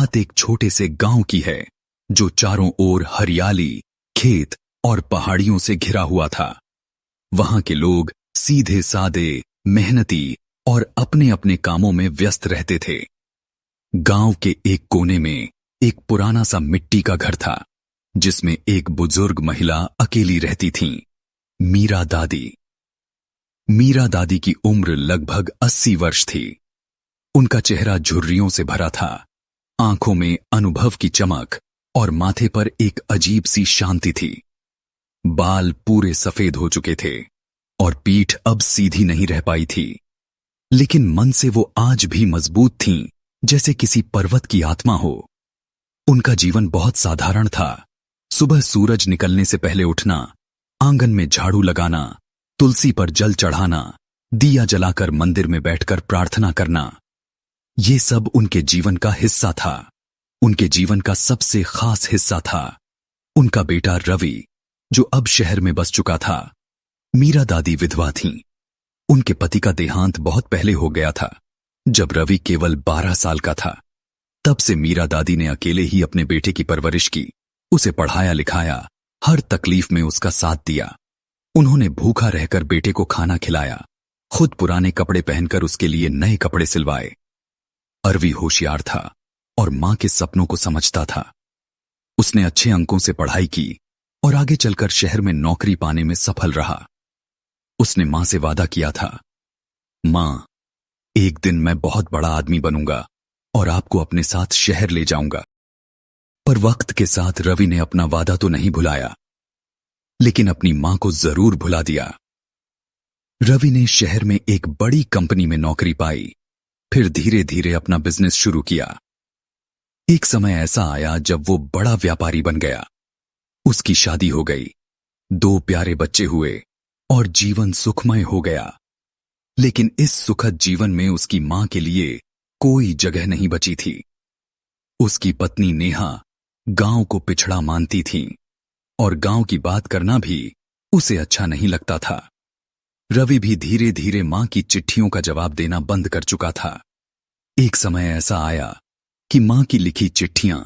बात एक छोटे से गांव की है जो चारों ओर हरियाली, खेत और पहाड़ियों से घिरा हुआ था। वहां के लोग सीधे सादे, मेहनती और अपने अपने कामों में व्यस्त रहते थे। गांव के एक कोने में एक पुराना सा मिट्टी का घर था जिसमें एक बुजुर्ग महिला अकेली रहती थीं, मीरा दादी। मीरा दादी की उम्र लगभग 80 वर्ष थी। उनका चेहरा झुर्रियों से भरा था, आंखों में अनुभव की चमक और माथे पर एक अजीब सी शांति थी। बाल पूरे सफेद हो चुके थे और पीठ अब सीधी नहीं रह पाई थी, लेकिन मन से वो आज भी मजबूत थीं, जैसे किसी पर्वत की आत्मा हो। उनका जीवन बहुत साधारण था। सुबह सूरज निकलने से पहले उठना, आंगन में झाड़ू लगाना, तुलसी पर जल चढ़ाना, दिया जलाकर मंदिर में बैठकर प्रार्थना करना, ये सब उनके जीवन का हिस्सा था। उनके जीवन का सबसे खास हिस्सा था उनका बेटा रवि, जो अब शहर में बस चुका था। मीरा दादी विधवा थीं। उनके पति का देहांत बहुत पहले हो गया था, जब रवि केवल 12 साल का था। तब से मीरा दादी ने अकेले ही अपने बेटे की परवरिश की, उसे पढ़ाया लिखाया, हर तकलीफ में उसका साथ दिया। उन्होंने भूखा रहकर बेटे को खाना खिलाया, खुद पुराने कपड़े पहनकर उसके लिए नए कपड़े सिलवाए। रवि होशियार था और मां के सपनों को समझता था। उसने अच्छे अंकों से पढ़ाई की और आगे चलकर शहर में नौकरी पाने में सफल रहा। उसने मां से वादा किया था, मां, एक दिन मैं बहुत बड़ा आदमी बनूंगा और आपको अपने साथ शहर ले जाऊंगा। पर वक्त के साथ रवि ने अपना वादा तो नहीं भुलाया, लेकिन अपनी मां को जरूर भुला दिया। रवि ने शहर में एक बड़ी कंपनी में नौकरी पाई, फिर धीरे धीरे अपना बिजनेस शुरू किया। एक समय ऐसा आया जब वो बड़ा व्यापारी बन गया। उसकी शादी हो गई, 2 प्यारे बच्चे हुए और जीवन सुखमय हो गया। लेकिन इस सुखद जीवन में उसकी मां के लिए कोई जगह नहीं बची थी। उसकी पत्नी नेहा गांव को पिछड़ा मानती थी और गांव की बात करना भी उसे अच्छा नहीं लगता था। रवि भी धीरे धीरे मां की चिट्ठियों का जवाब देना बंद कर चुका था। एक समय ऐसा आया कि मां की लिखी चिट्ठियां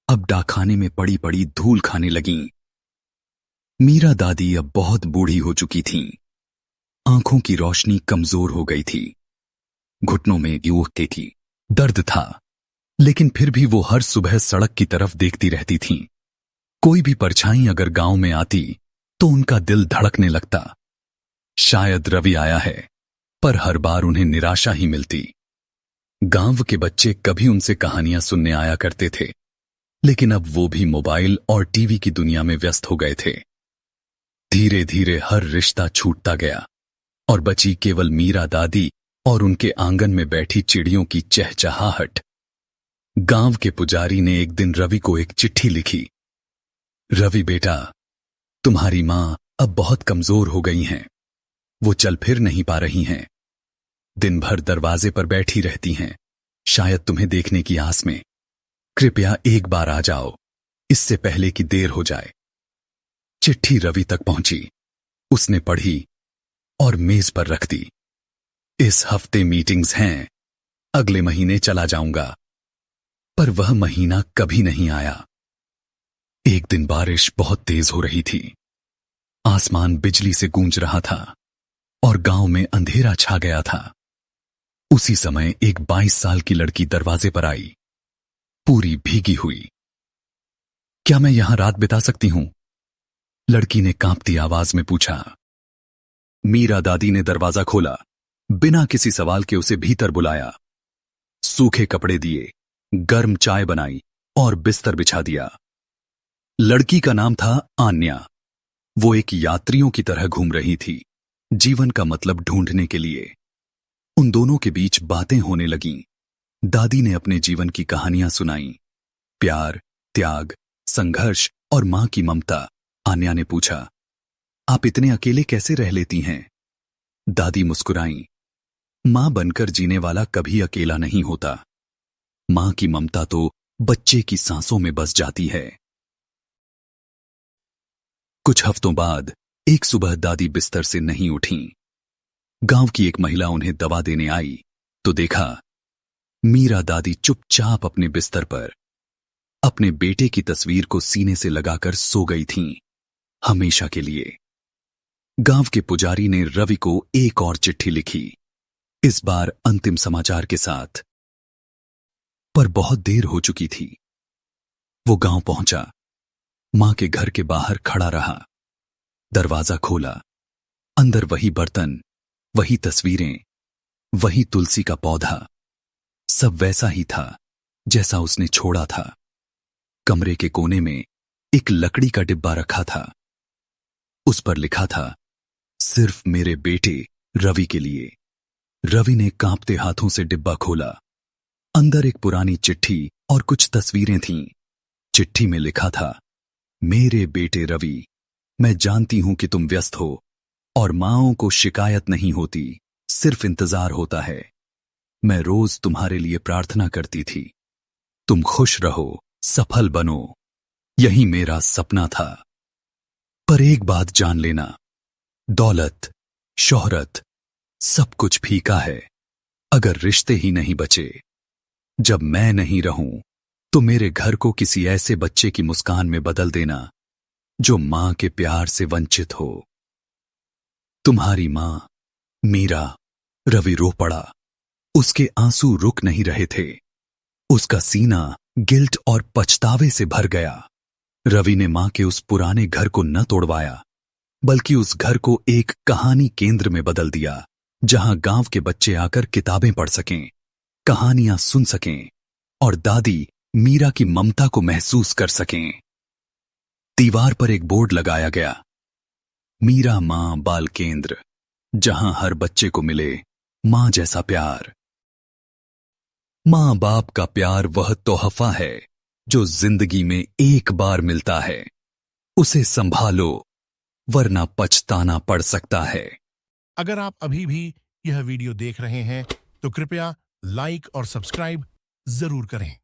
अब डाकखाने में पड़ी पड़ी धूल खाने लगीं। मीरा दादी अब बहुत बूढ़ी हो चुकी थीं। आंखों की रोशनी कमजोर हो गई थी, घुटनों में यूं की दर्द था, लेकिन फिर भी वो हर सुबह सड़क की तरफ देखती रहती थीं। कोई भी परछाई अगर गांव में आती तो उनका दिल धड़कने लगता। शायद रवि आया है, पर हर बार उन्हें निराशा ही मिलती। गांव के बच्चे कभी उनसे कहानियां सुनने आया करते थे, लेकिन अब वो भी मोबाइल और टीवी की दुनिया में व्यस्त हो गए थे। धीरे धीरे हर रिश्ता छूटता गया और बची केवल मीरा दादी और उनके आंगन में बैठी चिड़ियों की चहचहाहट। गांव के पुजारी ने एक दिन रवि को एक चिट्ठी लिखी। रवि बेटा, तुम्हारी मां अब बहुत कमजोर हो गई हैं। वो चल फिर नहीं पा रही हैं। दिन भर दरवाजे पर बैठी रहती हैं, शायद तुम्हें देखने की आस में। कृपया एक बार आ जाओ, इससे पहले कि देर हो जाए। चिट्ठी रवि तक पहुंची। उसने पढ़ी और मेज पर रख दी। इस हफ्ते मीटिंग्स हैं, अगले महीने चला जाऊंगा। पर वह महीना कभी नहीं आया। एक दिन बारिश बहुत तेज हो रही थी। आसमान बिजली से गूंज रहा था और गांव में अंधेरा छा गया था। उसी समय एक 22 साल की लड़की दरवाजे पर आई, पूरी भीगी हुई। क्या मैं यहां रात बिता सकती हूं? लड़की ने कांपती आवाज में पूछा। मीरा दादी ने दरवाजा खोला, बिना किसी सवाल के उसे भीतर बुलाया। सूखे कपड़े दिए, गर्म चाय बनाई और बिस्तर बिछा दिया। लड़की का नाम था आन्या। वो एक यात्रियों की तरह घूम रही थी, जीवन का मतलब ढूंढने के लिए। उन दोनों के बीच बातें होने लगीं। दादी ने अपने जीवन की कहानियां सुनाई, प्यार, त्याग, संघर्ष और मां की ममता। आन्या ने पूछा, आप इतने अकेले कैसे रह लेती हैं? दादी मुस्कुराईं, मां बनकर जीने वाला कभी अकेला नहीं होता। मां की ममता तो बच्चे की सांसों में बस जाती है। कुछ हफ्तों बाद एक सुबह दादी बिस्तर से नहीं उठीं। गांव की एक महिला उन्हें दवा देने आई तो देखा मीरा दादी चुपचाप अपने बिस्तर पर अपने बेटे की तस्वीर को सीने से लगाकर सो गई थीं, हमेशा के लिए। गांव के पुजारी ने रवि को एक और चिट्ठी लिखी, इस बार अंतिम समाचार के साथ। पर बहुत देर हो चुकी थी। वो गांव पहुंचा, मां के घर के बाहर खड़ा रहा। दरवाजा खोला, अंदर वही बर्तन, वही तस्वीरें, वही तुलसी का पौधा, सब वैसा ही था जैसा उसने छोड़ा था। कमरे के कोने में एक लकड़ी का डिब्बा रखा था। उस पर लिखा था, सिर्फ मेरे बेटे रवि के लिए। रवि ने कांपते हाथों से डिब्बा खोला। अंदर एक पुरानी चिट्ठी और कुछ तस्वीरें थीं। चिट्ठी में लिखा था, मेरे बेटे रवि, मैं जानती हूं कि तुम व्यस्त हो और मांओं को शिकायत नहीं होती, सिर्फ इंतजार होता है। मैं रोज तुम्हारे लिए प्रार्थना करती थी। तुम खुश रहो, सफल बनो, यही मेरा सपना था। पर एक बात जान लेना, दौलत, शोहरत, सब कुछ फीका है अगर रिश्ते ही नहीं बचे। जब मैं नहीं रहूं तो मेरे घर को किसी ऐसे बच्चे की मुस्कान में बदल देना जो मां के प्यार से वंचित हो। तुम्हारी मां मीरा। रवि रो पड़ा। उसके आंसू रुक नहीं रहे थे। उसका सीना गिल्ट और पछतावे से भर गया। रवि ने मां के उस पुराने घर को न तोड़वाया, बल्कि उस घर को एक कहानी केंद्र में बदल दिया, जहां गांव के बच्चे आकर किताबें पढ़ सकें, कहानियां सुन सकें और दादी मीरा की ममता को महसूस कर सकें। दीवार पर एक बोर्ड लगाया गया, मीरा मां बाल केंद्र, जहां हर बच्चे को मिले मां जैसा प्यार। मां बाप का प्यार वह तोहफा है जो जिंदगी में एक बार मिलता है। उसे संभालो, वरना पछताना पड़ सकता है। अगर आप अभी भी यह वीडियो देख रहे हैं तो कृपया लाइक और सब्सक्राइब जरूर करें।